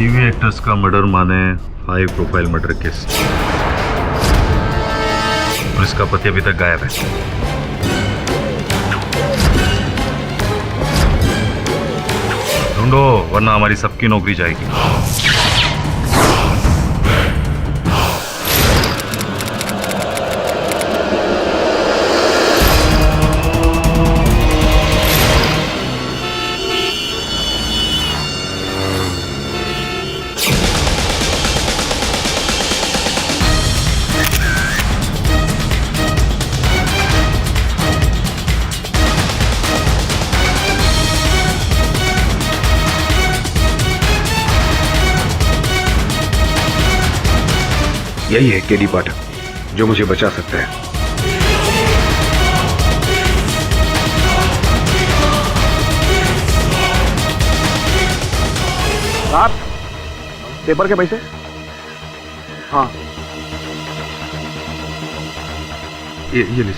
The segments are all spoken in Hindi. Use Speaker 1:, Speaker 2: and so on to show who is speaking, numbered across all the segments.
Speaker 1: टीवी एक्टर्स का मर्डर माने हाई प्रोफाइल मर्डर केस, और इसका पति अभी तक गायब है। ढूंढो वरना हमारी सबकी नौकरी जाएगी।
Speaker 2: यही है केडी पाठक जो मुझे बचा सकता है। आप पेपर के पैसे? हाँ, ये लीजिए।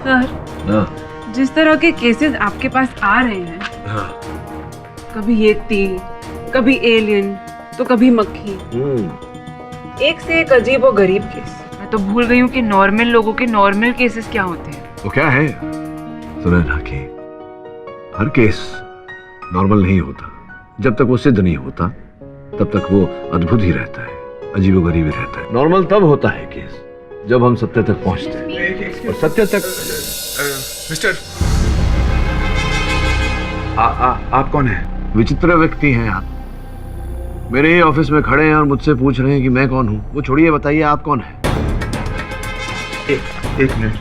Speaker 3: सर, जिस तरह के केसेस आपके पास आ रहे हैं, कभी ये तीर, कभी एलियन, तो कभी मक्खी, एक से एक अजीब और गरीब केस। मैं तो भूल गई हूँ कि नॉर्मल लोगों के नॉर्मल केसेस क्या होते हैं।
Speaker 2: वो क्या है सुना ना कि हर केस नॉर्मल नहीं होता। जब तक वो सिद्ध नहीं होता तब तक वो अद्भुत ही रहता है, अजीबोगरीब ही रहता है। नॉर्मल तब होता है केस जब हम सत्य तक पहुंचते हैं, और सत्य तक।
Speaker 4: मिस्टर, आप कौन हैं?
Speaker 2: विचित्र व्यक्ति हैं आप। मेरे ही ऑफिस में खड़े हैं और मुझसे पूछ रहे हैं कि मैं कौन हूं। वो छोड़िए, बताइए आप कौन हैं?
Speaker 4: एक मिनट।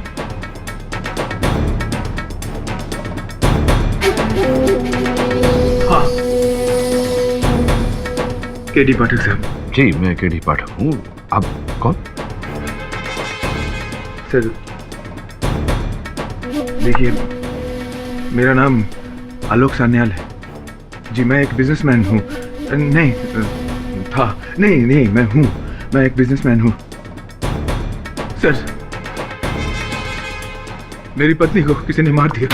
Speaker 4: हाँ, केडी पाठक साहब।
Speaker 2: जी, मैं केडी पाठक हूँ। आप कौन?
Speaker 4: सर देखिए, मेरा नाम आलोक सान्याल है जी। मैं एक बिजनेसमैन हूँ। नहीं था, नहीं मैं हूँ। मैं एक बिजनेसमैन हूँ सर। मेरी पत्नी को किसी ने मार दिया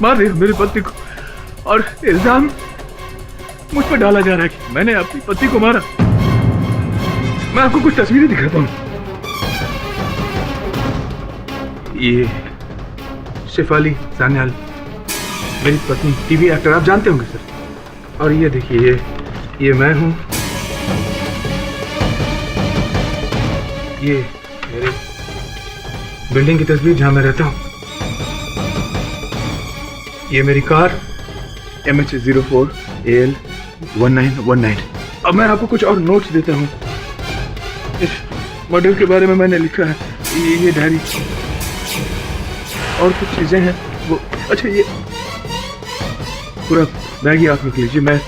Speaker 4: मेरी पत्नी को, और इल्जाम मुझ पर डाला जा रहा है कि मैंने अपनी पत्नी को मारा। मैं आपको कुछ तस्वीरें दिखाता हूँ। ये शेफाली सान्याल, मेरी पत्नी, टीवी एक्टर, आप जानते होंगे सर। और ये देखिए, ये मैं हूँ। ये मेरे बिल्डिंग की तस्वीर जहां मैं रहता हूँ। ये मेरी कार MH04 AL 1919। अब मैं आपको कुछ और नोट्स देता हूँ। इस मॉडल के बारे में मैंने लिखा है। ये डायरी और कुछ चीजें हैं वो। अच्छा, ये पूरा बैग ही आप रख लीजिए। मैं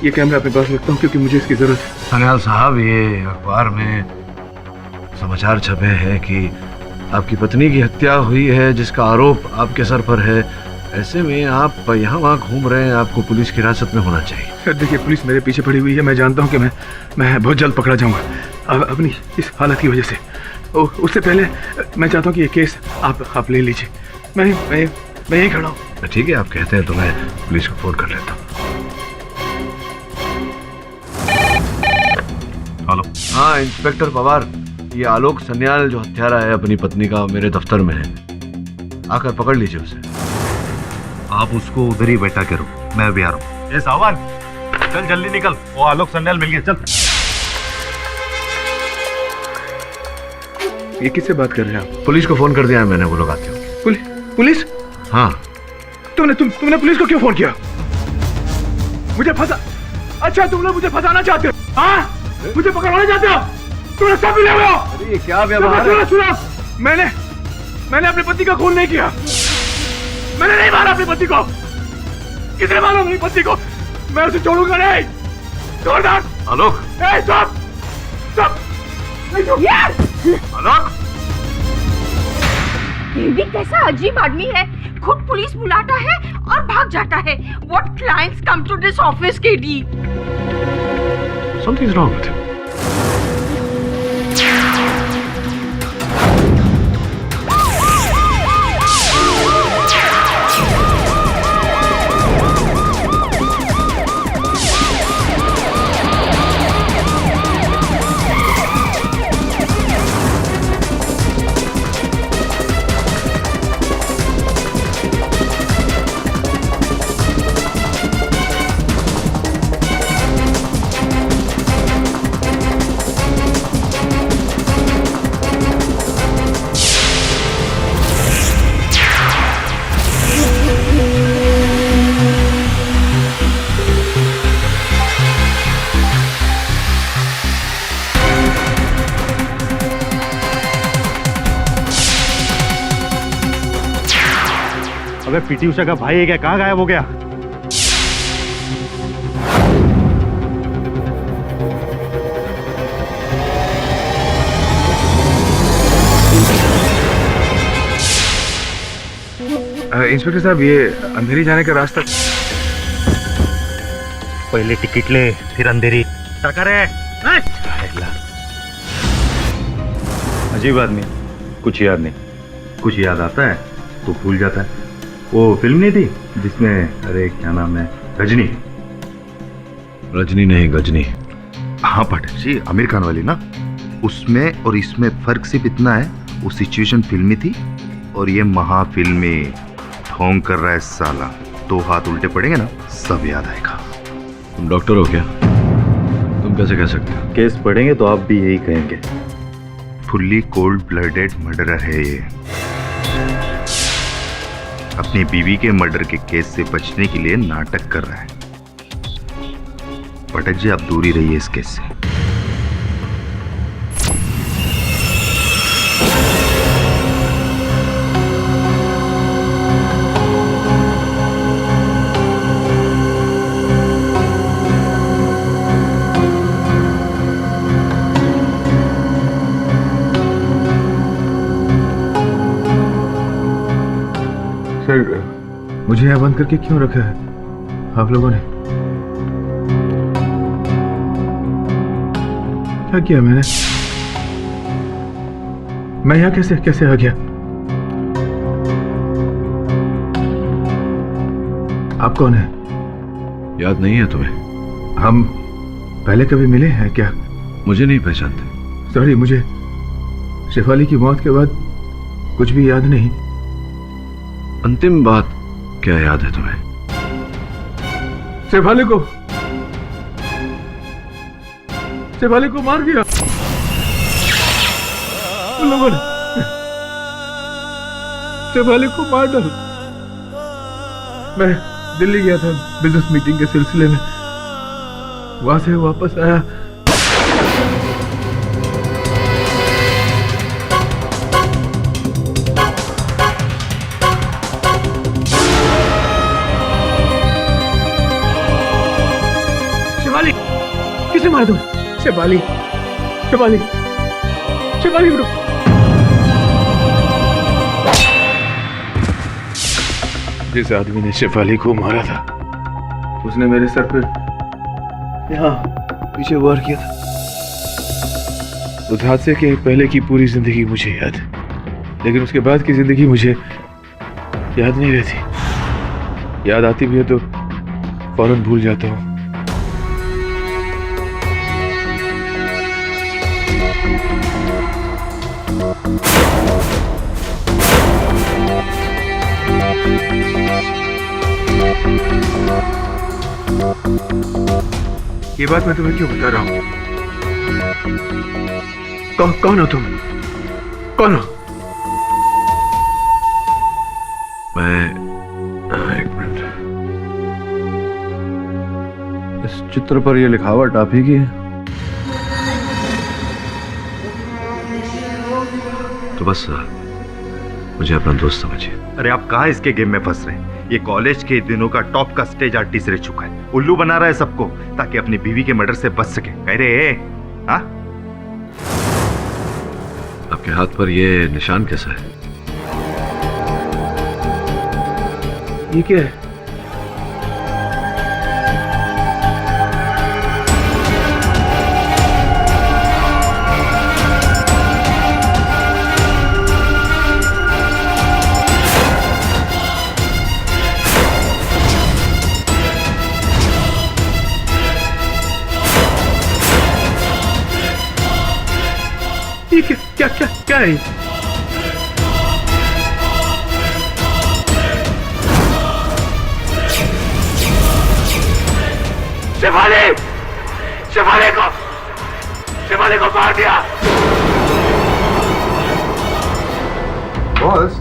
Speaker 4: ये कैमरा अपने पास रखता हूँ क्योंकि मुझे इसकी जरूरत है।
Speaker 2: सान्याल साहब, ये अखबार में समाचार छपे हैं कि आपकी पत्नी की हत्या हुई है, जिसका आरोप आपके सर पर है। ऐसे में आप यहाँ वहाँ घूम रहे हैं, आपको पुलिस की हिरासत में होना चाहिए।
Speaker 4: सर देखिए, पुलिस मेरे पीछे पड़ी हुई है। मैं जानता हूँ कि मैं बहुत जल्द पकड़ा जाऊंगा अपनी इस हालत की वजह से। उससे पहले मैं चाहता हूँ कि ये केस आप ले लीजिए। मैं यहीं खड़ा हूँ।
Speaker 2: ठीक है, आप कहते हैं तो मैं पुलिस को फोन कर लेता हूँ।
Speaker 1: हेलो।
Speaker 2: हाँ इंस्पेक्टर पवार, ये आलोक सान्याल जो हत्यारा है अपनी पत्नी का, मेरे दफ्तर में है। आकर पकड़ लीजिए उसे।
Speaker 1: आप उसको उधर ही बैठा करो, मैं अभी आ रहा हूँ। ए सावन, चल जल्दी निकल, वो आलोक सान्याल मिल गया, चल।
Speaker 4: ये किससे बात कर रहे हैं आप?
Speaker 2: पुलिस को फोन कर दिया है मैंने, वो लोग आते हो।
Speaker 4: पुलिस?
Speaker 2: हाँ।
Speaker 4: तुमने पुलिस को क्यों फोन किया? मुझे फंसा? अच्छा, तुम लोग मुझे फंसाना चाहते हो? हाँ, मुझे पकड़वाना चाहते हो? तुमने सब मिले हुए हो?
Speaker 2: अरे ये क्या व्यवहार है?
Speaker 4: सुनो, मैंने अपने पति का खून नहीं किया। मैंने नहीं मारा अपनी पति को। किसने मारा अपनी पति को? मैं उसे छोड़ूंगा नहीं। जोरदार
Speaker 1: आलोक,
Speaker 4: आलोक,
Speaker 5: ये भी कैसा अजीब आदमी है। खुद पुलिस बुलाता है और भाग जाता है। What clients come to this office, KD?
Speaker 2: Something's wrong with him.
Speaker 1: अबे पीटी उषा का भाई है क्या? कहाँ गायब हो गया?
Speaker 4: इंस्पेक्टर साहब, ये अंधेरी जाने का रास्ता।
Speaker 1: पहले टिकट ले, फिर अंधेरी। टकरे। अजीब आदमी, कुछ याद नहीं। कुछ याद आता है तो भूल जाता है। वो फिल्म नहीं थी जिसमें, अरे क्या नाम है, रजनी?
Speaker 2: रजनी नहीं, गजनी।
Speaker 6: हाँ पाठक जी, आमिर खान वाली ना। उसमें और इसमें फर्क सिर्फ इतना है, वो सिचुएशन फिल्मी थी और ये महाफिल्मी। ढोंग कर रहा है साला, 2 हाथ उल्टे पड़ेंगे ना, सब याद आएगा।
Speaker 2: तुम डॉक्टर हो क्या? तुम कैसे कह सकते हो?
Speaker 1: केस पढ़ेंगे तो आप भी यही कहेंगे।
Speaker 6: फुल्ली कोल्ड ब्लडेड मर्डरर है ये। अपनी बीवी के मर्डर के केस से बचने के लिए नाटक कर रहा है। पाठक जी, आप दूर ही रहिए इस केस से।
Speaker 4: सर, मुझे यहाँ बंद करके क्यों रखा है आप लोगों ने? क्या किया मैंने? मैं यहाँ कैसे कैसे आ गया? आप कौन है?
Speaker 2: याद नहीं है तुम्हें?
Speaker 4: हम पहले कभी मिले हैं क्या?
Speaker 2: मुझे नहीं पहचानते?
Speaker 4: सॉरी, मुझे शेफाली की मौत के बाद कुछ भी याद नहीं।
Speaker 2: अंतिम बात क्या याद है तुम्हें?
Speaker 4: शेफाली को मार दिया उन लोगों ने। शेफाली को मार डाला। मैं दिल्ली गया था बिजनेस मीटिंग के सिलसिले में, वहां से वापस आया। किसे मार दूं? शेफाली उठो। जिस आदमी ने शेफाली को मारा था, उसने मेरे सर पे यहाँ पीछे वार किया था। उस हादसे के पहले की पूरी जिंदगी मुझे याद है, लेकिन उसके बाद की जिंदगी मुझे याद नहीं रहती। याद आती भी है तो फौरन भूल जाता हूँ। ये बात मैं तुम्हें क्यों बता रहा हूं? कौन हो तुम? कौन हो?
Speaker 2: मैं एक मिनट। इस चित्र पर यह लिखावट आप ही की है? तो बस मुझे अपना दोस्त समझिए।
Speaker 6: अरे आप कहाँ इसके गेम में फंस रहे हैं? ये कॉलेज के दिनों का टॉप का स्टेज आर्टिस्ट रह चुका है। उल्लू बना रहा है सबको ताकि अपनी बीवी के मर्डर से बच सके। कह रहे हाँ?
Speaker 2: आपके हाथ पर ये निशान कैसा है?
Speaker 4: ये क्या है? क्या है? शेफाली को मार दिया।
Speaker 7: बॉस,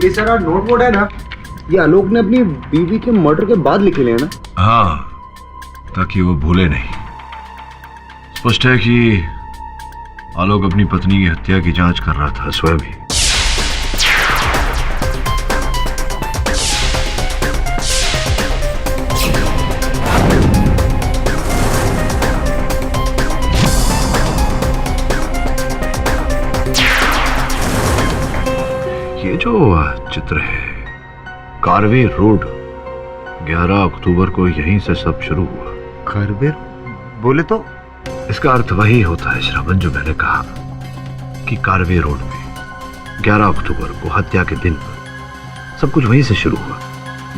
Speaker 7: ये सारा नोटबोर्ड है ना, ये आलोक ने अपनी बीवी के मर्डर के बाद लिखे हैं ना?
Speaker 2: हाँ, ताकि वो भूले नहीं। स्पष्ट है कि आलोक अपनी पत्नी की हत्या की जांच कर रहा था स्वयं ही। जो चित्र है, कारवे रोड, 11 अक्टूबर को यहीं से सब शुरू हुआ।
Speaker 6: खरबेर बोले तो?
Speaker 2: इसका अर्थ वही होता है श्रवण जो मैंने कहा कि कारवे रोड में 11 अक्टूबर को हत्या के दिन सब कुछ वहीं से शुरू हुआ।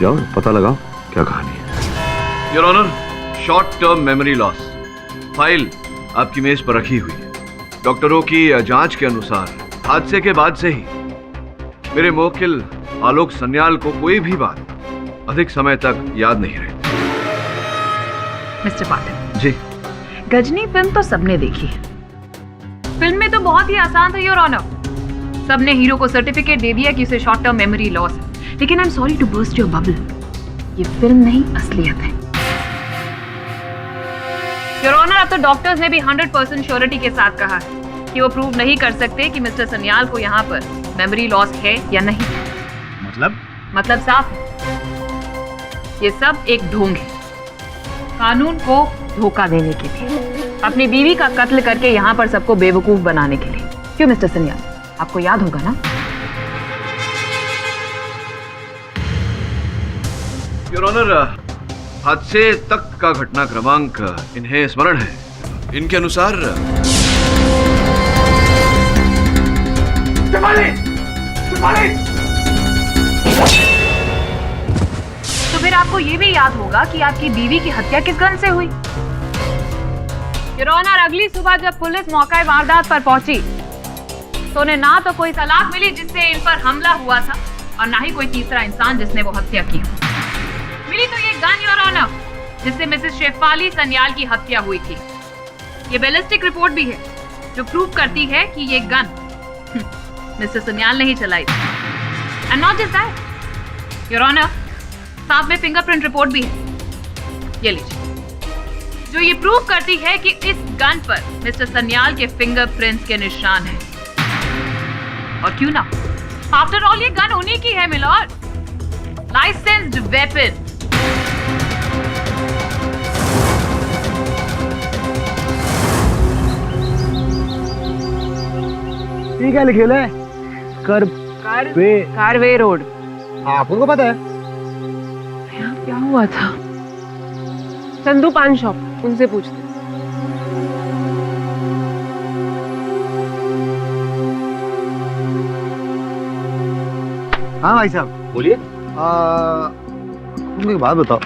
Speaker 2: जाओ पता लगाओ क्या कहानी है। Your honour, short term memory loss file आपकी मेज पर रखी हुई है। डॉक्टरों की जांच के अनुसार हादसे के बाद से ही मेरे मुवक्किल आलोक सन्याल को कोई भी बात अधिक समय तक याद नहीं रही।
Speaker 5: मिस्टर पाठक
Speaker 2: जी,
Speaker 5: गजनी फिल्म तो सबने देखी है। फिल्म में तो बहुत ही आसान था योर ऑनर। सबने हीरो को सर्टिफिकेट दे दिया कि उसे शॉर्ट टर्म मेमोरी लॉस है। लेकिन I am sorry to burst your bubble, ये फिल्म नहीं असलियत है। योर ऑनर, अब तो डॉक्टर्स ने भी 100% श्योरिटी के साथ कहा है कि वो प्रूव नहीं कर सकते कि मिस्टर सन्याल को यहाँ पर मेमोरी लॉस है या नहीं। मतलब साफ है, ये सब एक ढोंग है कानून को धोखा देने के लिए, अपनी बीवी का कत्ल करके यहाँ पर सबको बेवकूफ बनाने के लिए। क्यों मिस्टर सन्याल, आपको याद होगा ना?
Speaker 2: योर ऑनर, हादसे तक का घटना क्रमांक इन्हें स्मरण है। इनके अनुसार
Speaker 5: तो फिर आपको ये भी याद होगा कि आपकी बीवी की हत्या किस गन से हुई। योर ऑनर, अगली सुबह जब पुलिस मौका वारदात पर पहुंची तो उन्हें ना तो कोई तलाक मिली जिससे इन पर हमला हुआ था और ना ही कोई तीसरा इंसान जिसने वो हत्या की। मिली तो ये गन योर ऑनर जिससे मिसेस शेफाली सन्याल की हत्या हुई थी। ये बैलिस्टिक रिपोर्ट भी है जो प्रूव करती है कि ये गन मिस्टर सन्याल ने ही चलाई थी। And not just that your honour, साथ में फिंगरप्रिंट रिपोर्ट भी है, ये लीजिए, जो ये प्रूव करती है कि इस गन पर मिस्टर सन्याल के फिंगरप्रिंट्स के निशान हैं। और क्यों ना, आफ्टर ऑल ये गन उन्हीं की है मिलॉर्ड, लाइसेंस्ड वेपन।
Speaker 7: ठीक है, लिखे ले
Speaker 3: कारवे रोड।
Speaker 7: आपको पता है?
Speaker 3: यहाँ क्या हुआ था? चंदू पान शॉप, उनसे पूछते।
Speaker 7: हाँ भाई साहब
Speaker 6: बोलिए।
Speaker 7: मुझे एक बात बताओ,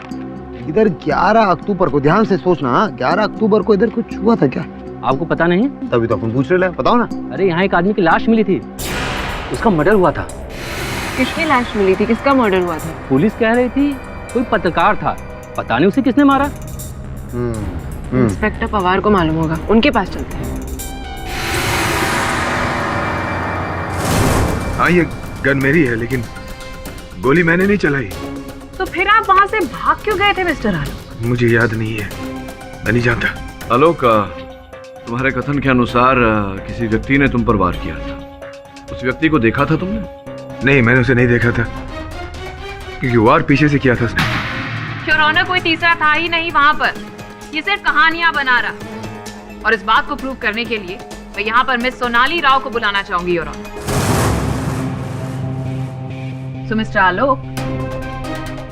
Speaker 7: इधर 11 अक्टूबर को, ध्यान से सोचना, 11 अक्टूबर को इधर कुछ हुआ था क्या?
Speaker 8: आपको पता नहीं?
Speaker 7: तभी तो अपन पूछ रहे, बताओ ना।
Speaker 8: अरे यहाँ एक आदमी की लाश मिली थी, उसका मर्डर हुआ था।
Speaker 3: किसकी लाश मिली थी? किसका मर्डर हुआ था?
Speaker 8: पुलिस कह रही थी कोई पत्रकार था, पता नहीं उसे किसने मारा।
Speaker 3: इंस्पेक्टर पवार को मालूम होगा, उनके पास चलते हैं।
Speaker 4: हाँ, ये गन मेरी है लेकिन गोली मैंने नहीं चलाई।
Speaker 5: तो फिर आप वहां से भाग क्यों गए थे मिस्टर आलोक?
Speaker 4: मुझे याद नहीं है, मैं नहीं जानता।
Speaker 2: आलोक, तुम्हारे कथन के अनुसार किसी व्यक्ति ने तुम पर वार किया था। उस व्यक्ति को देखा था तुमने?
Speaker 4: नहीं, मैंने उसे नहीं देखा था क्योंकि वार पीछे से किया था उसने।
Speaker 5: योर ऑनर, कोई तीसरा था ही नहीं वहां पर, ये सिर्फ कहानियां बना रहा। और इस बात को प्रूव करने के लिए मैं यहाँ पर मिस सोनाली राव को बुलाना चाहूंगी योर ऑनर। सो मिस्टर आलोक,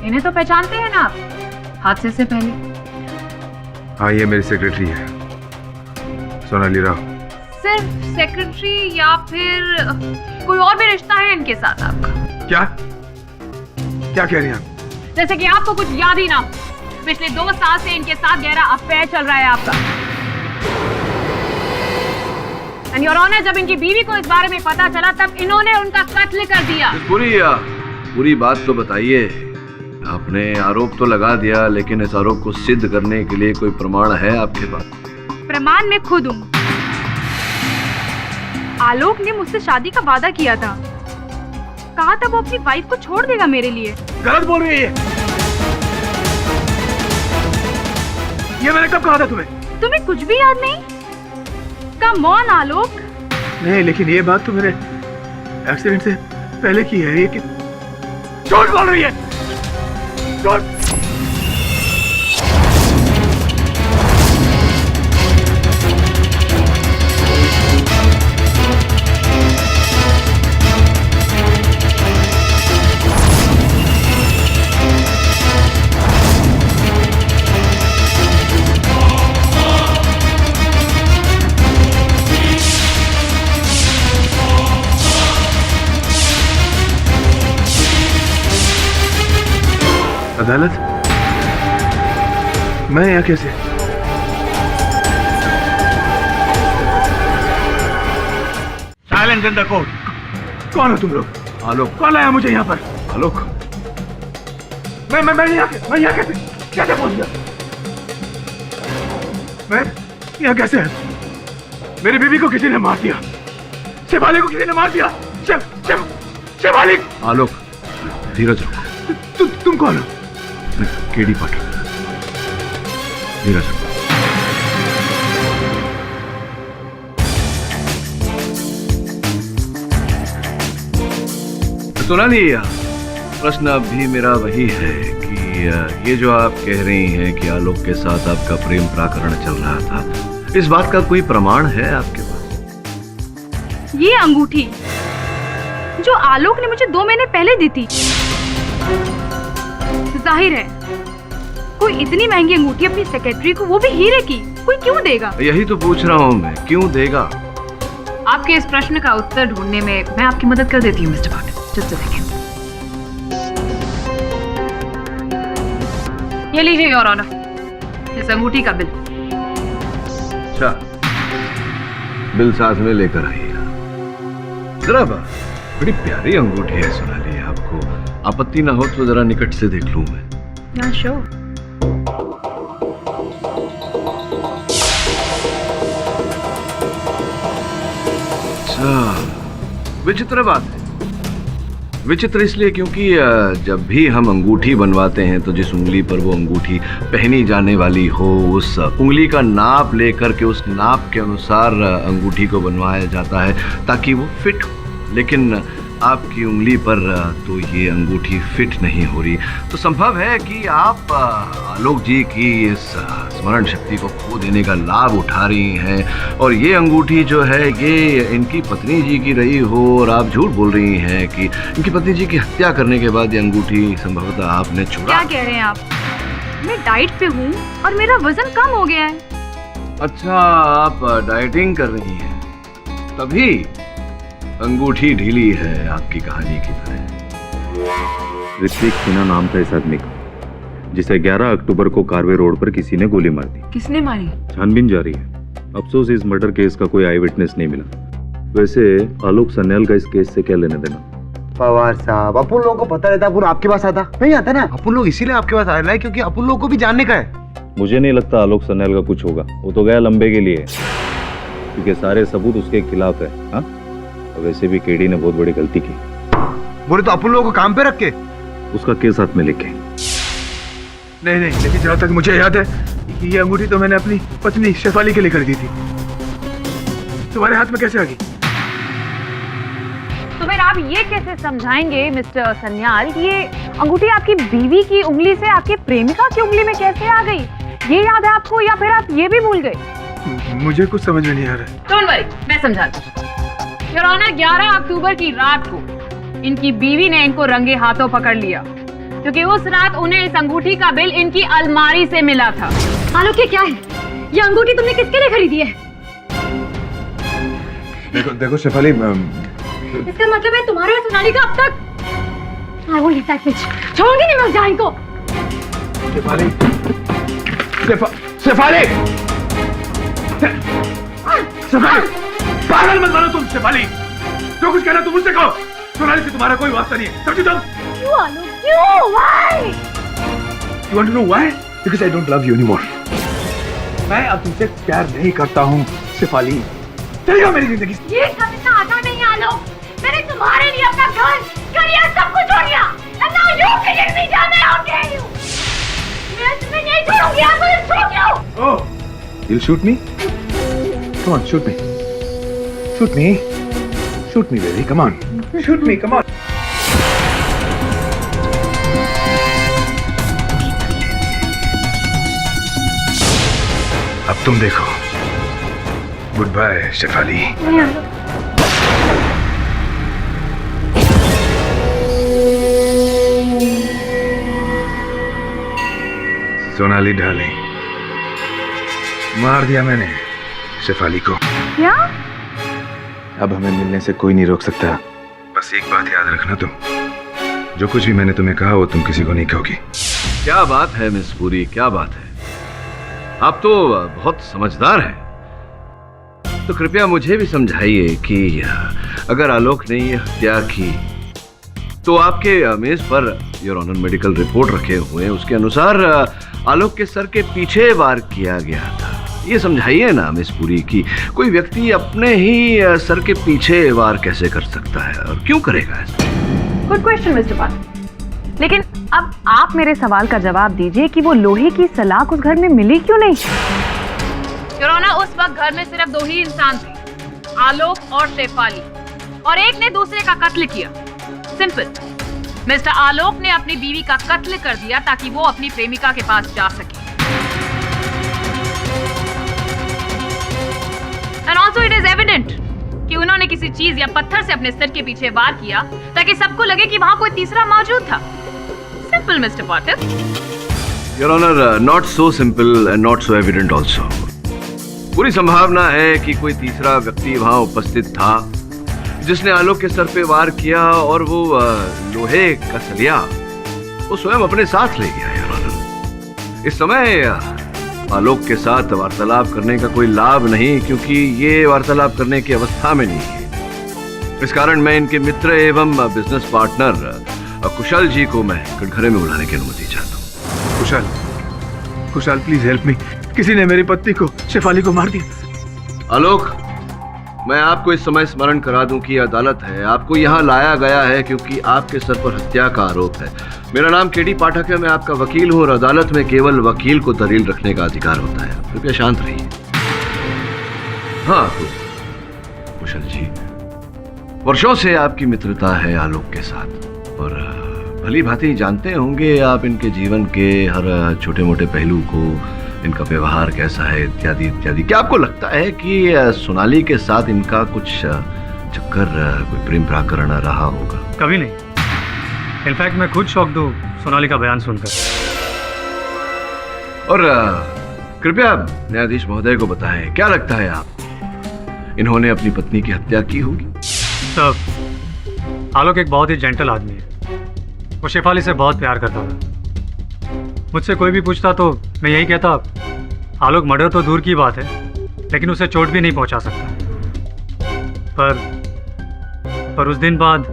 Speaker 5: इन्हें तो पहचानते हैं ना आप हादसे से पहले?
Speaker 4: हाँ, ये मेरी सेक्रेटरी है, सोनाली राव।
Speaker 5: सिर्फ सेक्रेटरी या फिर कोई और भी रिश्ता है इनके साथ आपका?
Speaker 4: क्या क्या कह रही हैं आप?
Speaker 5: जैसे कि आपको कुछ याद ही ना हो, पिछले 2 साल से इनके साथ गहरा अफेयर चल रहा है आपका। एंड योर ऑनर, जब इनकी बीवी को इस बारे में पता चला तब इन्होंने उनका कत्ल कर दिया।
Speaker 2: पूरी बात तो बताइए। आपने आरोप तो लगा दिया, लेकिन इस आरोप को सिद्ध करने के लिए कोई प्रमाण है आपके पास?
Speaker 9: प्रमाण मैं खुद हूँ। आलोक ने मुझसे शादी का वादा किया था, कहा था वो अपनी वाइफ को छोड़ देगा मेरे लिए।
Speaker 4: गलत बोल रही है ये मैंने कब कहा था तुम्हें?
Speaker 9: तुम्हें कुछ भी याद नहीं? कम ऑन आलोक।
Speaker 4: नहीं, लेकिन ये बात तो मेरे एक्सीडेंट से पहले की है। ये झूठ बोल रही है, झूठ। अदालत? मैं यहाँ कैसे?
Speaker 1: Silence in the court.
Speaker 4: कौन हो तुम लोग?
Speaker 2: आलोक।
Speaker 4: कौन लाया मुझे यहाँ पर?
Speaker 2: आलोक,
Speaker 4: मैं यहाँ कैसे पहुंच गया? मैं यहाँ कैसे है? मेरी बीवी को किसी ने मार दिया, शेफाली को किसी ने मार दिया। शेफाली।
Speaker 2: आलोक, धीरज रखो।
Speaker 4: तुम कौन हो?
Speaker 2: मैं केडी पाटिल। धीरज रखो। सोनाली, प्रश्न अब भी मेरा वही है कि ये जो आप कह रही हैं कि आलोक के साथ आपका प्रेम प्रकरण चल रहा था, इस बात का कोई प्रमाण है आपके पास?
Speaker 9: ये अंगूठी जो आलोक ने मुझे 2 महीने पहले दी थी, जाहिर है कोई इतनी महंगी अंगूठी अपनी सेक्रेटरी को, वो भी हीरे की, कोई क्यों देगा?
Speaker 2: यही तो पूछ रहा हूँ मैं, क्यों देगा?
Speaker 5: आपके इस प्रश्न का उत्तर ढूंढने में मैं आपकी मदद कर देती हूँ mister Patil. Just a second. ये लीजिए योर ऑनर, इस अंगूठी का बिल।
Speaker 2: अच्छा, बिल साथ में लेकर आइए। जरा बड़ी प्यारी अंगूठी है सोनाली, आपको आपत्ति ना हो तो जरा निकट से देख लूं मैं।
Speaker 5: ना श्योर।
Speaker 2: अच्छा, विचित्र बात है। विचित्र इसलिए क्योंकि जब भी हम अंगूठी बनवाते हैं तो जिस उंगली पर वो अंगूठी पहनी जाने वाली हो, उस उंगली का नाप लेकर के उस नाप के अनुसार अंगूठी को बनवाया जाता है ताकि वो फिट हो। लेकिन आपकी उंगली पर तो ये अंगूठी फिट नहीं हो रही, तो संभव है कि आप आलोक जी की इस स्मरण शक्ति को खो देने का लाभ उठा रही हैं और ये अंगूठी जो है ये इनकी पत्नी जी की रही हो और आप झूठ बोल रही हैं कि इनकी पत्नी जी की हत्या करने के बाद ये अंगूठी संभवतः आपने चुरा।
Speaker 9: क्या कह रहे हैं आप? मैं डाइट पे हूँ और मेरा वजन कम हो गया है।
Speaker 2: अच्छा, आप डाइटिंग कर रही हैं, तभी अंगूठी ढीली है आपकी कहानी की तरह।
Speaker 1: ऋत्विक सिन्हा नाम था इस आदमी का, जिसे 11 अक्टूबर को कारवे रोड पर किसी ने गोली मार दी।
Speaker 3: किसने मारी?
Speaker 1: छानबीन जारी है। अफसोस इस मर्डर केस का कोई आई विटनेस नहीं मिला। वैसे आलोक सन्याल का इस केस से क्या लेना देना?
Speaker 7: पवार साहब, अपन लोगों को पता रहता, अपन आपके पास आता नहीं आता ना। अपन लोग इसीलिए आपके पास आ रहे हैं क्योंकि अपन लोगों को भी जानने का है।
Speaker 1: मुझे नहीं लगता आलोक सन्याल का कुछ होगा। वो तो गया लंबे के लिए, क्योंकि सारे सबूत उसके खिलाफ है। हाँ, वैसे भी केडी ने बहुत बड़ी गलती की।
Speaker 7: बोले तो अपन लोगों को काम पे रख के
Speaker 1: उसका केस हाथ में लेके।
Speaker 4: नहीं, लेकिन जहाँ तक मुझे याद है ये अंगूठी तो मैंने अपनी पत्नी शेफाली के लिए खरीदी थी। तुम्हारे हाथ में कैसे आ गई?
Speaker 5: तो फिर आप ये कैसे समझाएंगे मिस्टर सन्याल कि ये अंगूठी आपकी बीवी की उंगली से आपके प्रेमिका की उंगली में कैसे आ गई? ये याद है आपको या फिर आप ये भी भूल गए?
Speaker 4: मुझे कुछ समझ में नहीं आ रहा है।
Speaker 5: डोंट वरी, मैं समझाती हूँ। योर ऑनर, 11 अक्टूबर की रात को इनकी बीवी ने इनको रंगे हाथों पकड़ लिया क्योंकि उस रात उन्हें इस अंगूठी का बिल इनकी अलमारी से मिला था।
Speaker 9: आलोक, ये क्या है? ये अंगूठी तुमने किसके लिए खरीदी है?
Speaker 4: देखो शेफाली,
Speaker 9: इसका मतलब है तुम्हारा और सोनाली का अब तक। I won't let that bitch. छोड़ूंगी नहीं मैं उस जान को।
Speaker 4: शेफाली, शेफाली, पागल मत बनो तुम शेफाली। जो कुछ कहना तुम मुझसे कहो। सोनाली से तुम्हारा कोई वास्ता नहीं है, समझी तुम?
Speaker 9: क्यों आलोक, क्यों? Why?
Speaker 4: You want to know why? Because I don't love you anymore. मैं अब तुमसे प्यार नहीं करता हूँ शेफाली। चली जाओ मेरी जिंदगी से।
Speaker 9: ये सब इतना आसान नहीं है आलोक। मैंने तुम्हारे लिए अपना घर, करियर सब कुछ छोड़ दिया। And now you killing me down there, how dare you? मैं तुम्हें नहीं छोड़ूंगी, I will shoot you.
Speaker 4: Oh, you'll shoot me? Come on, shoot me. Shoot me. Shoot me, baby. Come on. Shoot me. Come on. अब तुम देखो। Good bye Shefali. Sonali darling, मार दिया मैंने शेफाली को।
Speaker 9: क्या?
Speaker 4: अब हमें मिलने से कोई नहीं रोक सकता। बस एक बात याद रखना तुम, जो कुछ भी मैंने तुम्हें कहा वो तुम किसी को नहीं कहोगी।
Speaker 2: क्या बात है मिस पुरी, क्या बात है। आप तो बहुत समझदार हैं। तो कृपया मुझे भी समझाइए कि अगर आलोक ने ये हत्या की तो आपके मेज per your honour medical report रखे हुए हैं, उसके अनुसार आलोक के सर के पीछे वार किया गया था। ये समझाइए ना मिस पुरी कि कोई व्यक्ति अपने ही सर के पीछे वार कैसे कर सकता है और क्यों करेगा ऐसा?
Speaker 5: गुड क्वेश्चन मिस्टर पाठक। लेकिन अब आप मेरे सवाल का जवाब दीजिए कि वो लोहे की सलाख उस घर में मिली क्यों नहीं? योर ऑनर, उस वक्त घर में सिर्फ 2 ही इंसान थे, आलोक और शेफाली, और एक ने दूसरे का कत्ल किया। सिंपल। मिस्टर आलोक ने अपनी बीवी का कत्ल कर दिया ताकि वो अपनी प्रेमिका के पास जा सके। And also it is evident कि उन्होंने किसी चीज या पत्थर से अपने सिर के पीछे वार किया ताकि सबको लगे कि वहां कोई तीसरा मौजूद था। Simple mister Pathak.
Speaker 2: Your honour, not so simple and not so evident also. पूरी संभावना है कि कोई तीसरा व्यक्ति वहां उपस्थित था जिसने आलोक के सर पे वार किया और वो लोहे का सलिया वो स्वयं अपने साथ ले गया। योर ऑनर, इस समय आलोक के साथ वार्तालाप करने का कोई लाभ नहीं, क्योंकि ये वार्तालाप करने की अवस्था में नहीं है। इस कारण मैं इनके मित्र एवं बिजनेस पार्टनर कुशल जी को मैं कटघरे में बुलाने की अनुमति चाहता हूँ।
Speaker 4: Kushal please help me. किसी ने मेरी पत्नी को, शेफाली को मार दिया।
Speaker 2: आलोक, मैं आपको इस समय स्मरण करा दूं कि अदालत है। आपको यहाँ लाया गया है क्योंकि आपके सर पर हत्या का आरोप है। मेरा नाम केडी पाठक है, मैं आपका वकील हूँ और अदालत में केवल वकील को दलील रखने का अधिकार होता है। कृपया शांत रहिए। हाँ तो कुशल जी, वर्षों से आपकी मित्रता है आलोक के साथ और भली भांति जानते होंगे आप इनके जीवन के हर छोटे मोटे पहलू को, इनका व्यवहार कैसा है इत्यादि इत्यादि। क्या आपको लगता है कि सोनाली के साथ इनका कुछ चक्कर, कोई प्रेम प्रकरण रहा होगा?
Speaker 10: कभी नहीं। इनफैक्ट मैं खुद शॉक्ड हूँ सोनाली का बयान सुनकर।
Speaker 2: और कृपया न्यायाधीश महोदय को बताएं, क्या लगता है आपको इन्होंने अपनी पत्नी की हत्या की होगी?
Speaker 10: सर, आलोक एक बहुत ही जेंटल आदमी है। वो शेफाली से बहुत प्यार करता था। मुझसे कोई भी पूछता तो मैं यही कहता, आलोक मर्डर तो दूर की बात है लेकिन उसे चोट भी नहीं पहुंचा सकता। पर उस दिन बाद।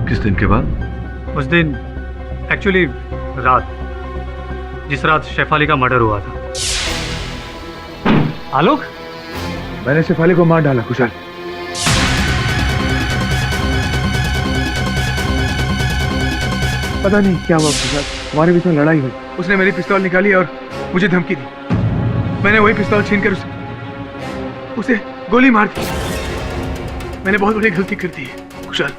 Speaker 2: किस दिन के बाद?
Speaker 10: उस दिन एक्चुअली रात, जिस रात शेफाली का मर्डर हुआ था। आलोक,
Speaker 4: मैंने शेफाली को मार डाला कुशाल। पता नहीं क्या हुआ कुशाल, हमारे बीच में लड़ाई हुई। उसने मेरी पिस्तौल निकाली और मुझे धमकी दी। मैंने वही पिस्तौल छीनकर उसे गोली मार दी। मैंने बहुत बड़ी गलती कर दी है कुशाल,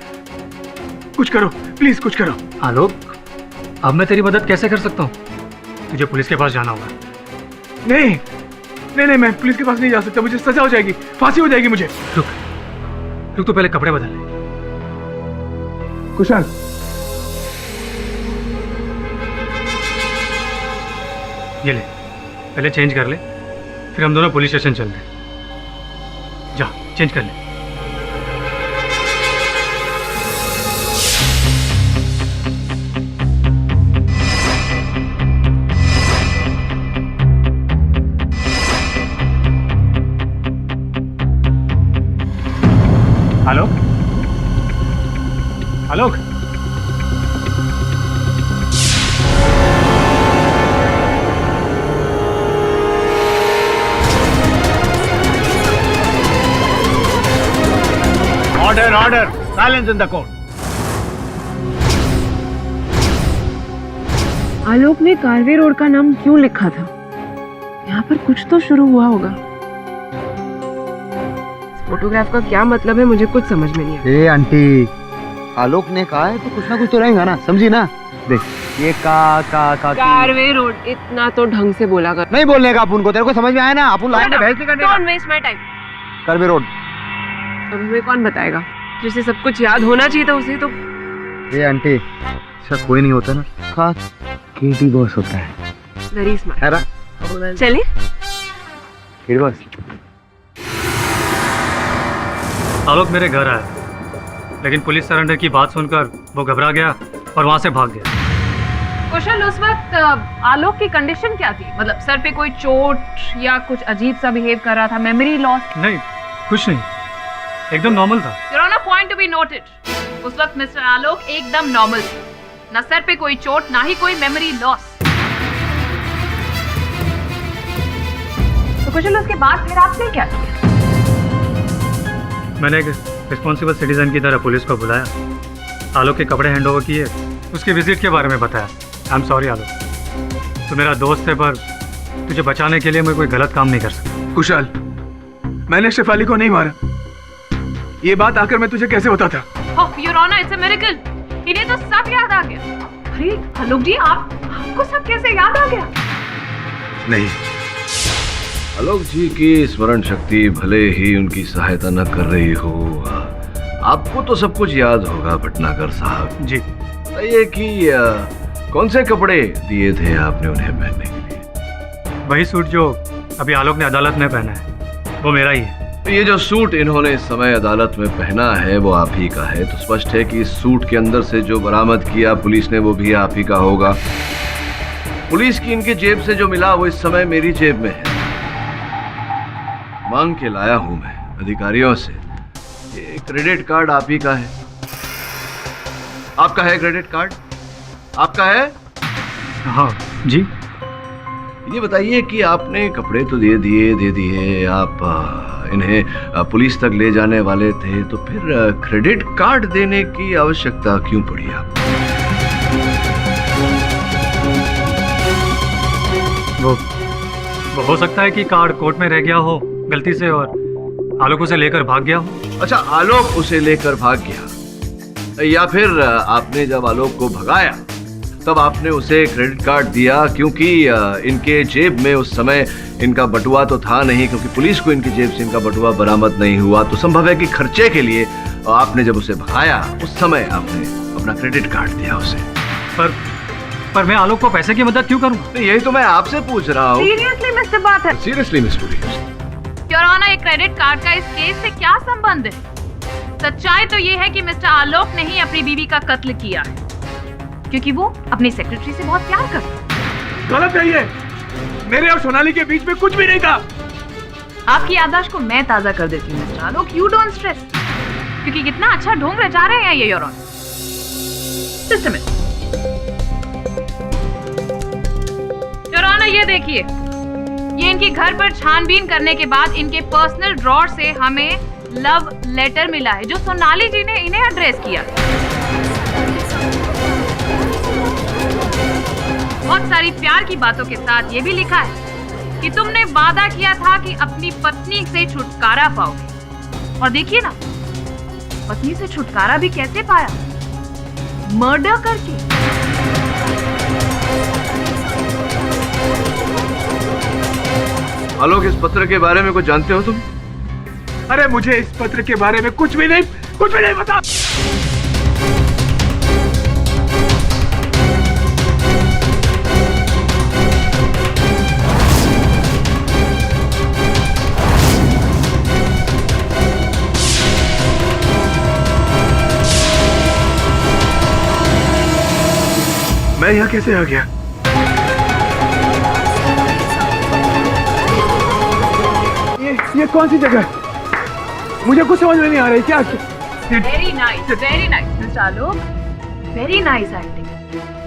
Speaker 4: कुछ करो प्लीज, कुछ करो।
Speaker 10: आलोक, अब मैं तेरी मदद कैसे कर सकता हूँ? तुझे पुलिस के पास जाना होगा।
Speaker 4: नहीं नहीं नहीं, मैं पुलिस के पास नहीं जा सकता, मुझे सजा हो जाएगी, फांसी हो जाएगी मुझे।
Speaker 10: रुक तो पहले कपड़े बदल ले।
Speaker 4: कुशाल,
Speaker 10: ये ले, पहले चेंज कर ले, फिर हम दोनों पुलिस स्टेशन चल रहे। जा चेंज कर ले। Alok, Alok,
Speaker 7: order order, silence in the court.
Speaker 3: Alok ने कारवे रोड का नाम क्यों लिखा था? यहाँ पर कुछ तो शुरू हुआ होगा। फोटोग्राफ का क्या मतलब है, मुझे कुछ समझ में नहीं आया।
Speaker 7: ए आंटी, आलोक ने कहा है तो कुछ ना कुछ तो रहेगा ना, समझी ना? देख ये का
Speaker 3: कारवे रोड, इतना तो ढंग से बोला कर।
Speaker 7: नहीं बोलने का अपन को, तेरे को समझ में आया ना? अपन लाइन में बहस नहीं करने का।
Speaker 3: Don't waste my time.
Speaker 7: Carway road.
Speaker 3: अब हमें कौन बताएगा? जिसे सब कुछ याद होना चाहिए था उसे तो।
Speaker 7: ये आंटी, ऐसा कोई नहीं होता ना, खास केटी बॉस होता है।
Speaker 3: वेरी स्मार्ट
Speaker 7: है ना?
Speaker 3: चलिए।
Speaker 7: केटी बॉस।
Speaker 10: आलोक मेरे घर आया, लेकिन पुलिस सरेंडर की बात सुनकर वो घबरा गया और वहां से भाग गया।
Speaker 5: कुशल, उस वक्त आलोक की कंडीशन क्या थी? मतलब सर पे कोई चोट या कुछ अजीब सा बिहेव कर रहा था, मेमोरी लॉस?
Speaker 10: नहीं, कुछ नहीं, एकदम नॉर्मल था।
Speaker 5: Your honour, point to be noted, उस वक्त मिस्टर आलोक एकदम नॉर्मल थे, ना सर पे कोई चोट, ना ही कोई मेमोरी लॉस। तो कुशल, उसके बाद फिर आपने क्या किया?
Speaker 10: मैंने एक रिस्पॉन्सिबल सिटीजन की तरह पुलिस को बुलाया, आलोक के कपड़े हैंड ओवर किए, उसके विजिट के बारे में बताया। आई एम सॉरी आलोक, तू मेरा दोस्त है, पर तुझे बचाने के लिए मैं कोई गलत काम नहीं कर सकता।
Speaker 4: कुशाल, मैंने शेफाली को नहीं मारा, ये बात आकर मैं तुझे कैसे बताता?
Speaker 5: Your honour, it's a miracle, इन्हें तो सब याद आ गया। अरे आलोक जी, आपको सब कैसे याद आ गया?
Speaker 4: नहीं,
Speaker 2: आलोक जी की स्मरण शक्ति भले ही उनकी सहायता न कर रही हो, आपको तो सब कुछ याद होगा भटनागर साहब
Speaker 10: जी।
Speaker 2: बताइए कि कौन से कपड़े दिए थे आपने उन्हें पहनने के लिए?
Speaker 10: वही सूट जो अभी आलोक ने अदालत में पहना है, वो मेरा ही है।
Speaker 2: तो ये जो सूट इन्होंने इस समय अदालत में पहना है वो आप ही का है, तो स्पष्ट है कि इस सूट के अंदर से जो बरामद किया पुलिस ने वो भी आप ही का होगा। पुलिस की इनकी जेब से जो मिला वो इस समय मेरी जेब में है, मांग के लाया हूं मैं अधिकारियों से। ये क्रेडिट कार्ड आप ही का है, आपका है क्रेडिट कार्ड, आपका है?
Speaker 10: हाँ जी।
Speaker 2: ये बताइए कि आपने कपड़े तो दे दिए, आप इन्हें पुलिस तक ले जाने वाले थे, तो फिर क्रेडिट कार्ड देने की आवश्यकता क्यों पड़ी आपको?
Speaker 10: वो हो सकता है कि कार्ड कोर्ट में रह गया हो गलती से और आलोक उसे लेकर भाग गया हो।
Speaker 2: अच्छा, आलोक उसे लेकर भाग गया, या फिर आपने जब आलोक को भगाया तब आपने उसे क्रेडिट कार्ड दिया, क्योंकि इनके जेब में उस समय इनका बटुआ तो था नहीं, क्योंकि पुलिस को इनकी जेब से इनका बटुआ बरामद नहीं हुआ, तो संभव है कि खर्चे के लिए आपने जब उसे भगाया उस समय आपने अपना क्रेडिट कार्ड दिया उसे।
Speaker 10: पर मैं आलोक को पैसे की मदद क्यों करूं?
Speaker 2: यही तो मैं आपसे पूछ रहा हूँ।
Speaker 5: सीरियसली मिस्टर बाथर,
Speaker 2: seriously miss police,
Speaker 5: your honour, ये क्रेडिट कार्ड का इस केस से क्या संबंध है? सच्चाई तो ये है कि मिस्टर आलोक ने ही अपनी बीवी का कत्ल किया है, क्योंकि वो अपनी सेक्रेटरी से बहुत प्यार करता है।
Speaker 4: गलत है ये, मेरे और सोनाली के बीच में कुछ भी नहीं था।
Speaker 5: आपकी याददाश्त को मैं ताजा कर देती हूँ mister Alok, you don't stress, क्योंकि कितना अच्छा ढोंग रचा रहे हैं ये your honour. Just a minute your honour, ये देखिए, ये इनके घर पर छानबीन करने के बाद इनके पर्सनल ड्रॉर से हमें लव लेटर मिला है जो सोनाली जी ने इन्हें एड्रेस किया। बहुत सारी प्यार की बातों के साथ ये भी लिखा है कि तुमने वादा किया था कि अपनी पत्नी से छुटकारा पाओगे, और देखिए ना, पत्नी से छुटकारा भी कैसे पाया? मर्डर करके।
Speaker 2: आलोक, इस पत्र के बारे में कुछ जानते हो तुम?
Speaker 4: अरे मुझे इस पत्र के बारे में कुछ भी नहीं पता। मैं यहाँ कैसे आ गया? ये कौन सी जगह है? मुझे कुछ समझ में नहीं आ रही। क्या?
Speaker 5: Very nice mister Alok, very nice acting,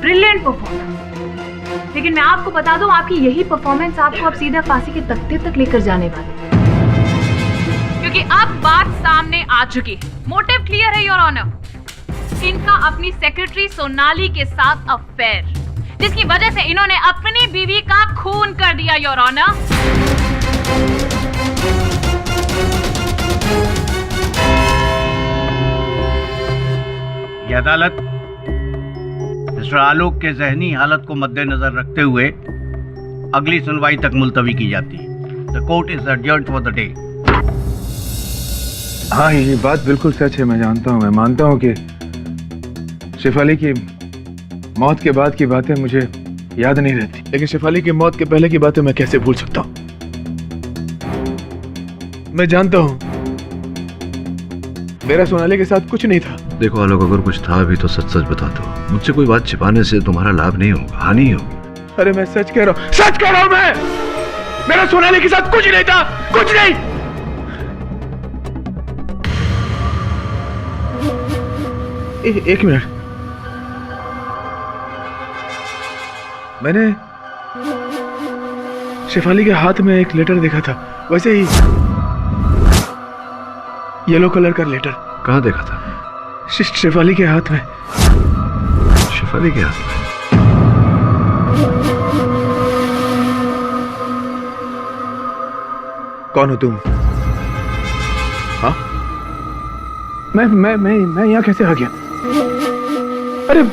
Speaker 5: brilliant performance. लेकिन मैं आपको बता दूं, आपकी यही परफॉर्मेंस आपको अब सीधा फांसी के तख्ते तक लेकर जाने वाली है, क्योंकि अब बात सामने आ चुकी है। मोटिव क्लियर है योर ऑनर, इनका अपनी सेक्रेटरी सोनाली के साथ अफेयर, जिसकी वजह से इन्होंने अपनी बीवी का खून कर दिया योर ऑनर।
Speaker 11: ये अदालत मिस्टर आलोक के जहनी हालत को मद्देनजर रखते हुए अगली सुनवाई तक मुलतवी की जाती है। The court is adjourned for the day.
Speaker 4: हाँ, ये बात बिल्कुल सच है, मैं जानता हूँ, मैं मानता हूँ कि शेफाली की मौत के बाद की बातें मुझे याद नहीं रहती, लेकिन शेफाली की मौत के पहले की बातें मैं कैसे भूल सकता हूँ? मैं जानता हूँ मेरा सोनाली के साथ कुछ नहीं था,
Speaker 2: देखो आलोक, अगर कुछ था भी तो सच सच बता दो। मुझसे कोई बात छिपाने से तुम्हारा लाभ नहीं होगा, हानि ही होगी।
Speaker 4: अरे मैं सच कह रहा हूँ, सच कह रहा हूँ मैं। मेरा सोनाली के साथ कुछ नहीं था, कुछ नहीं। एक मिनट, मैंने शेफाली के हाथ में एक लेटर देखा था, वैसे ही येलो कलर का लेटर।
Speaker 2: कहाँ देखा था?
Speaker 4: शेफाली के हाथ में।
Speaker 2: शेफाली के हाथ में?
Speaker 4: कौन हो तुम? हाँ? मैं यहाँ कैसे आ गया? अरे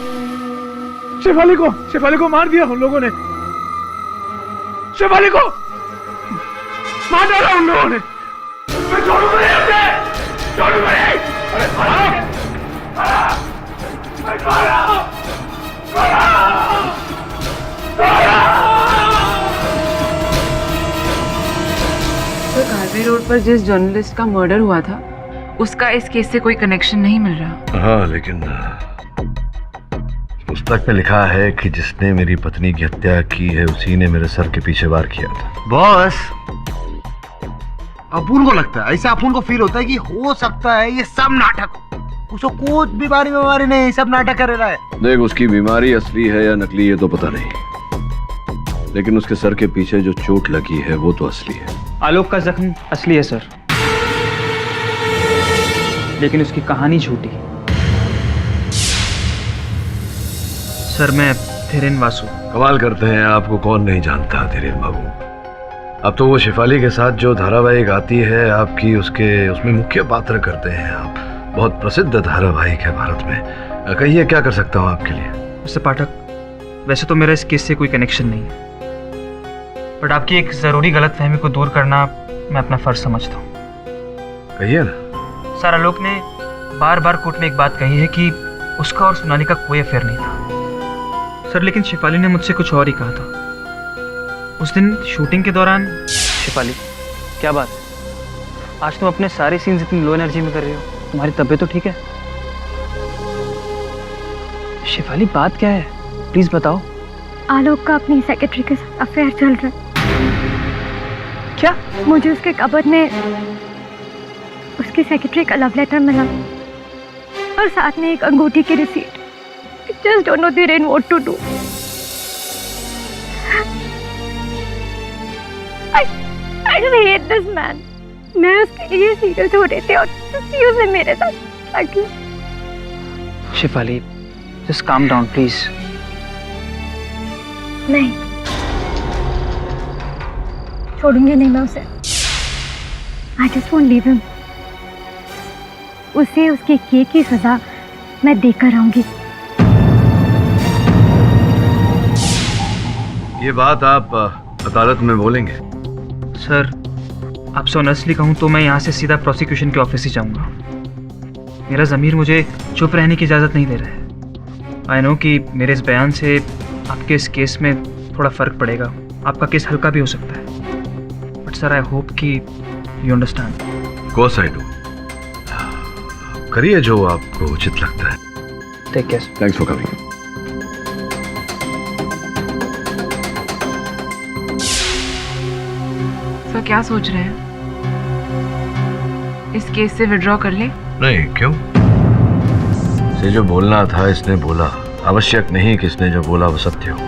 Speaker 4: शेफाली को मार दिया उन लोगों ने। शेफाली को मार डाला उन लोगों ने। मैं छोड़ूंगा नहीं उसे, छोड़ूंगा नहीं। अरे
Speaker 3: तो कार्बी रोड पर जिस जर्नलिस्ट का मर्डर हुआ था, उसका इस केस से कोई कनेक्शन नहीं मिल रहा।
Speaker 2: हाँ, लेकिन पुस्तक में लिखा है कि जिसने मेरी पत्नी की हत्या की है उसी ने मेरे सर के पीछे वार किया था।
Speaker 7: बॉस, अपुन को लगता है, ऐसा अपुन को फील होता है कि हो सकता है ये सब नाटक, उसको कुछ बीमारी नहीं, सब नाटक कर रहा है।
Speaker 2: देख, उसकी बीमारी असली है या नकली ये तो पता नहीं, लेकिन उसके सर के पीछे जो चोट लगी है वो तो असली है।
Speaker 8: आलोक का जख्म असली है सर, लेकिन उसकी कहानी झूठी। सर, मैं धीरेन वासु।
Speaker 2: कमाल करते हैं, आपको कौन नहीं जानता धीरेन बाबू। अब तो वो शेफाली के साथ जो धारावाहिक आती है आपकी, उसमें मुख्य पात्र करते हैं आप। बहुत प्रसिद्ध धारावाहिक है भारत में। कहिए क्या कर सकता हूँ आपके लिए?
Speaker 8: मिस्टर पाठक, वैसे तो मेरा इस केस से कोई कनेक्शन नहीं है, बट आपकी एक जरूरी गलतफहमी को दूर करना मैं अपना फर्ज समझता हूँ।
Speaker 2: कहिए ना।
Speaker 8: सर, आलोक ने बार बार कोर्ट में एक बात कही है कि उसका और सोनाली का कोई अफेयर नहीं था। सर, लेकिन शेफाली ने मुझसे कुछ और ही कहा था। उस दिन शूटिंग के दौरान। शेफाली, क्या बात? आज तुम अपने सारे सीन्स इतनी लो एनर्जी में कर रही हो। तुम्हारी तबीयत तो ठीक है? शेफाली, बात क्या है? प्लीज बताओ।
Speaker 9: आलोक का अपनी सेक्रेटरी के साथ अफेयर चल रहा है।
Speaker 8: क्या?
Speaker 9: मुझे उसके कबर्ड में उसकी सेक्रेटरी का लव लेटर मिला और साथ में एक अंगूठी की receipt. Just don't know Dhiren what to do. I just hate this man. मैं उसके लिए सीरियस हो रहे थे और उसने मेरे साथ आके।
Speaker 8: Shefali, just calm down, please.
Speaker 9: नहीं, छोड़ूंगी नहीं मैं उसे। I just won't leave him. उसे उसके किए की सजा मैं देकर आऊंगी।
Speaker 2: ये बात आप अदालत में बोलेंगे?
Speaker 8: सर, आपसे ऑनेस्टली कहूँ तो मैं यहाँ से सीधा प्रोसिक्यूशन के ऑफिस ही जाऊँगा। मेरा ज़मीर मुझे चुप रहने की इजाज़त नहीं दे रहा है। आई नो कि मेरे इस बयान से आपके इस केस में थोड़ा फ़र्क पड़ेगा, आपका केस हल्का भी हो सकता है, बट सर आई होप कि you understand.
Speaker 2: Course I do. करिए जो आपको उचित लगता है।
Speaker 8: Take care.
Speaker 2: Thanks for coming.
Speaker 3: Sir, क्या सोच रहे हैं? इस केस से विड्रॉ कर ले?
Speaker 2: नहीं, क्यों? इसे जो बोलना था इसने बोला। आवश्यक नहीं कि इसने जो बोला वो सत्य हो।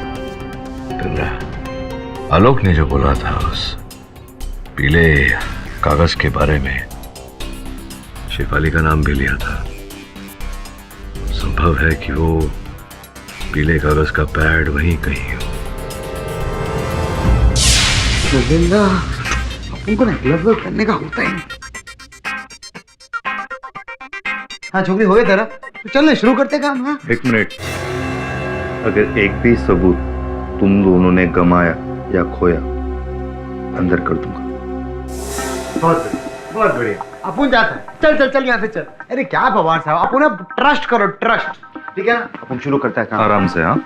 Speaker 2: फिर आलोक ने जो बोला था उस पीले कागज के बारे में, शेफाली का नाम भी लिया था। संभव है कि वो पीले कागज का पैड वहीं कहीं हो।
Speaker 7: उनको ना लव करने का होता ही नहीं। हाँ छोकरी, हो गया तेरा? तो चल शुरू करते काम। हाँ,
Speaker 6: एक मिनट, अगर एक भी सबूत तुम दोनों ने गमाया या खोया, अंदर कर दूंगा।
Speaker 7: बहुत बढ़िया। अपन जाता है। चल चल चल यहाँ से चल। अरे क्या भगवान साहब, अपन अब ट्रस्ट करो, ट्रस्ट। ठीक है ना? अपन शुरू करता है काम।
Speaker 6: आराम से। हाँ,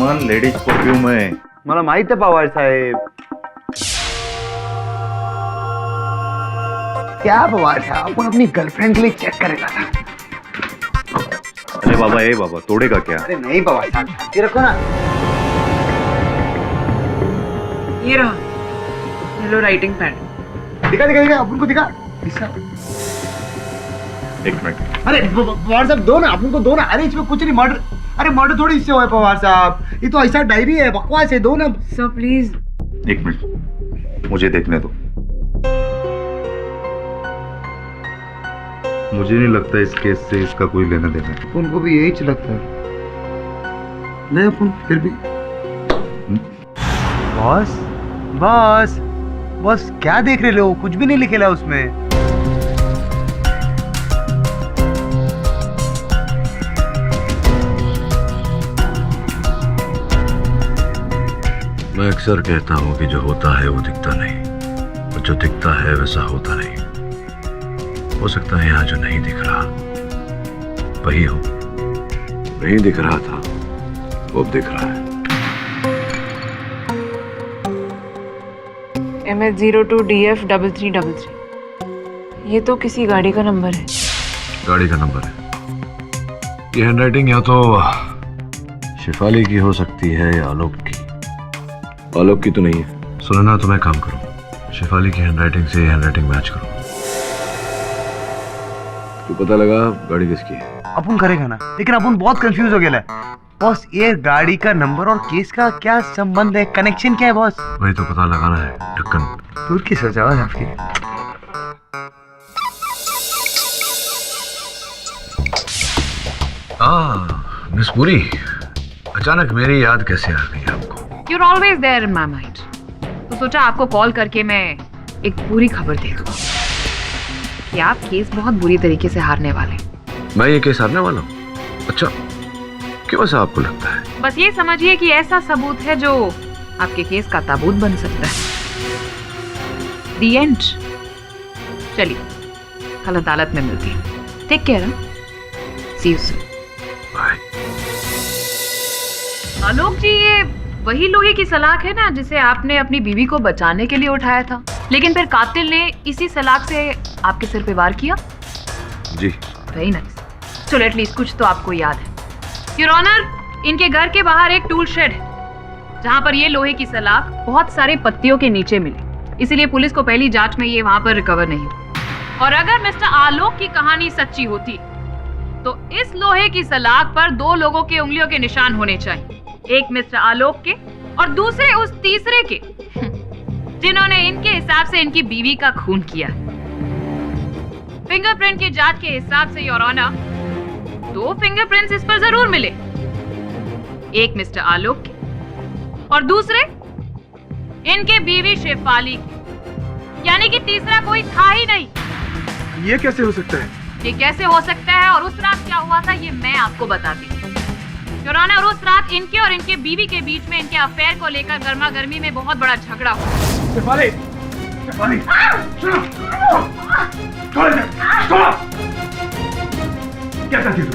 Speaker 1: पण लेडीज परफ्यूम आहे.
Speaker 7: मला माहित आहे पवार साहेब. क्या पवार साहब, आपण अपनी गर्लफ्रेंड के लिए चेक करेगा था.
Speaker 1: अरे बाबा, ए बाबा, तोड़ेगा क्या?
Speaker 7: अरे नहीं पवार साहब, ये रखो ना.
Speaker 3: ये रहा येलो राइटिंग पैड.
Speaker 7: दिखा दिखा दिखा, अपन को दिखा.
Speaker 1: एक मिनट.
Speaker 7: अरे पवार साहब दो ना, अपन को दो ना. अरे इसमें कुछ नहीं. मर्डर, अरे मर्डर थोड़ी इससे हुआ है पवार साहब. ये तो ऐसा डायरी है, बकवास है. दो ना
Speaker 3: सर प्लीज.
Speaker 1: एक मिनट, मुझे देखने दो. मुझे नहीं लगता इस केस से इसका कोई लेना देना है.
Speaker 7: उनको भी यही लगता है. नहीं अपन फिर भी. बॉस बॉस बॉस, क्या देख रहे हो? कुछ भी नहीं लिखेला उसमें.
Speaker 2: मैं अक्सर कहता हूं कि जो होता है वो दिखता नहीं, और जो दिखता है वैसा होता नहीं. हो सकता है यहाँ जो नहीं दिख रहा वही हो. नहीं दिख रहा था वो अब दिख रहा है.
Speaker 3: MS02DF3333. ये तो किसी गाड़ी का नंबर है.
Speaker 2: गाड़ी का नंबर है. ये हैंडराइटिंग या तो शिफाली की हो सकती है या आलोक की. आलोक की तो नहीं है. सुनो ना, तो मैं काम करूं, शिफाली की हैंडराइटिंग से हैंडराइटिंग मैच करूं. तो पता लगा गाड़ी किसकी है.
Speaker 7: अपन करेगा ना, लेकिन अपन बहुत कंफ्यूज हो गया. बॉस, ये गाड़ी का नंबर और केस का क्या संबंध है? कनेक्शन क्या है बॉस?
Speaker 2: वही तो पता लगाना है. ढक्कन
Speaker 7: दूर की सजा है आपकी.
Speaker 2: मिस पुरी, अचानक मेरी याद कैसे आ गई आपको?
Speaker 5: You're always there in my mind. तो सोचा आपको कॉल करके मैं एक पूरी खबर दे दूं कि आप केस बहुत बुरी तरीके से हारने वाले.
Speaker 2: मैं ये केस हारने वाला हूँ? अच्छा, क्यों ऐसा आपको लगता है?
Speaker 5: बस ये समझिए कि ऐसा सबूत है जो आपके केस का ताबूत बन सकता है. The end. चलिए, कल अदालत में मिलती है. Take care. See you soon.
Speaker 2: Bye.
Speaker 5: Alok ji, ये वही लोहे की सलाख है ना जिसे आपने अपनी बीवी को बचाने के लिए उठाया था, लेकिन फिर कातिल ने इसी सलाख से आपके सिर पे वार किया.
Speaker 2: जी.
Speaker 5: Very nice. चलो एटलीस्ट कुछ तो आपको याद है. योर ऑनर, इनके घर के बाहर एक टूल शेड है जहां पर ये लोहे की सलाख बहुत सारे पत्तियों के नीचे मिली. इसीलिए पुलिस को पहली जांच में ये वहां पर रिकवर नहीं हुई. और अगर मिस्टर आलोक की कहानी सच्ची होती तो इस लोहे की सलाख पर 2 लोगों के उंगलियों के निशान होने चाहिए. एक मिस्टर आलोक के और दूसरे उस तीसरे के जिन्होंने इनके हिसाब से इनकी बीवी का खून किया. फिंगरप्रिंट की जांच के हिसाब से योर ऑनर 2 फिंगरप्रिंट्स इस पर जरूर मिले. एक मिस्टर आलोक के और दूसरे इनके बीवी शेफाली की. यानी कि तीसरा कोई था ही नहीं.
Speaker 4: ये कैसे हो सकता है?
Speaker 5: ये कैसे हो सकता है और उस रात क्या हुआ था ये मैं आपको बताती हूँ. योर ऑनर, उस रात इनके और इनके बीवी के बीच में इनके अफेयर को लेकर गर्मा गर्मी में बहुत बड़ा झगड़ा हुआ.
Speaker 4: शेफाली, शेफाली, सुनो, छोड़ दे, छोड़ो. क्या करती तू?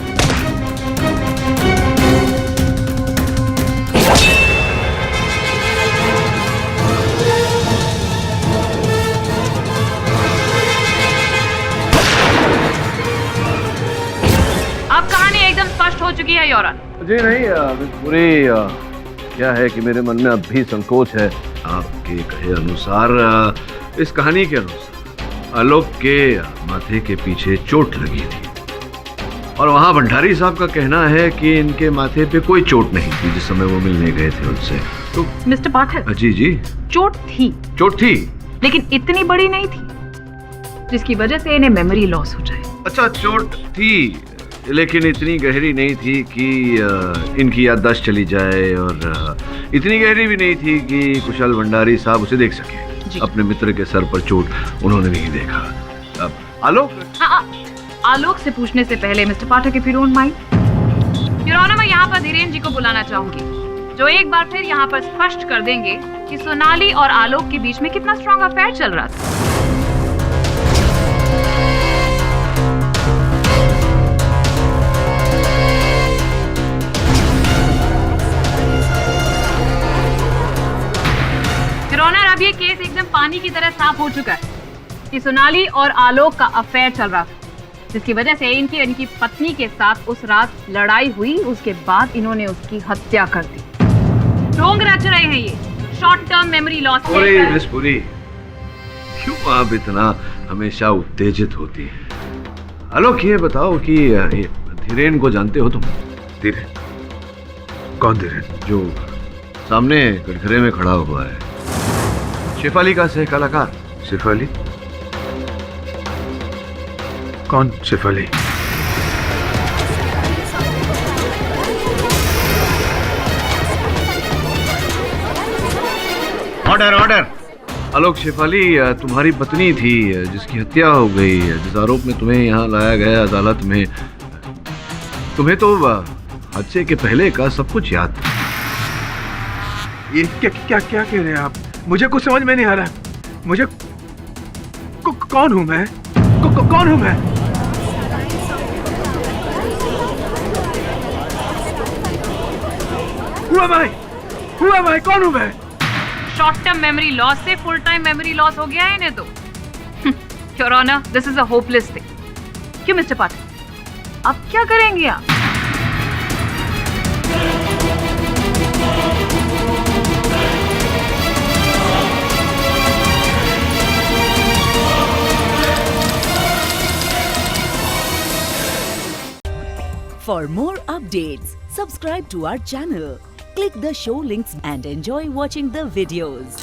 Speaker 5: अब कहानी एकदम स्पष्ट हो चुकी है योर ऑनर.
Speaker 2: जी नहीं, पूरी क्या है कि मेरे मन में अब भी संकोच है. आपके कहे अनुसार, इस कहानी के अनुसार आलोक के माथे के पीछे चोट लगी थी, और वहाँ भंडारी साहब का कहना है कि इनके माथे पे कोई चोट नहीं थी जिस समय वो मिलने गए थे उनसे. तो
Speaker 5: मिस्टर पाठक,
Speaker 2: जी जी,
Speaker 5: चोट थी,
Speaker 2: चोट थी,
Speaker 5: लेकिन इतनी बड़ी नहीं थी जिसकी वजह से इन्हें मेमोरी लॉस हो जाए.
Speaker 2: अच्छा, चोट थी लेकिन इतनी गहरी नहीं थी कि इनकी याददाश्त चली जाए, और इतनी गहरी भी नहीं थी कि कुशल भंडारी साहब उसे देख सके. अपने मित्र के सर पर चोट उन्होंने नहीं देखा. अब आलोक,
Speaker 5: आलोक से पूछने से पहले mister Pathak, if you don't mind, your honour, मैं यहाँ पर धीरेन्द्र जी को बुलाना चाहूंगी, जो एक बार फिर यहाँ पर स्पष्ट कर देंगे कि सोनाली और आलोक के बीच में कितना स्ट्रॉन्ग अफेयर चल रहा था. पानी की तरह साफ हो चुका है कि सोनाली और आलोक का अफेयर चल रहा था, जिसकी वजह से इनकी पत्नी के साथ उस रात लड़ाई हुई। उसके बाद इन्होंने उसकी हत्या कर दी। ढोंग रच रहे हैं ये, short term memory loss.
Speaker 2: Miss Puri, क्यों आप इतना हमेशा उत्तेजित होती है? आलोक, ये बताओ कि ये धीरेन को जानते हो तुम?
Speaker 4: धीरेन? कौन धीरेन?
Speaker 2: जो सामने कटघरे में खड़ा हुआ है, शेफाली का सह कलाकार।
Speaker 4: शेफाली? कौन शेफाली?
Speaker 11: Order order.
Speaker 2: आलोक, शेफाली तुम्हारी पत्नी थी जिसकी हत्या हो गई, जिस आरोप में तुम्हें यहाँ लाया गया अदालत में। तुम्हें तो हादसे के पहले का सब कुछ याद था।
Speaker 4: ये क्या कह रहे हैं आप? मुझे कुछ समझ में नहीं आ रहा। मुझे कौन हूं मैं? कौन हूं मैं? Who am I? कौन हूं मैं?
Speaker 5: शॉर्ट टर्म मेमोरी लॉस से फुल टाइम मेमोरी लॉस हो गया है इन्हें तो। Your honour, this is a hopeless thing. क्यों मिस्टर पाठक, अब क्या करेंगे आप?
Speaker 12: For more updates, subscribe to our channel, click the show links and enjoy watching the videos.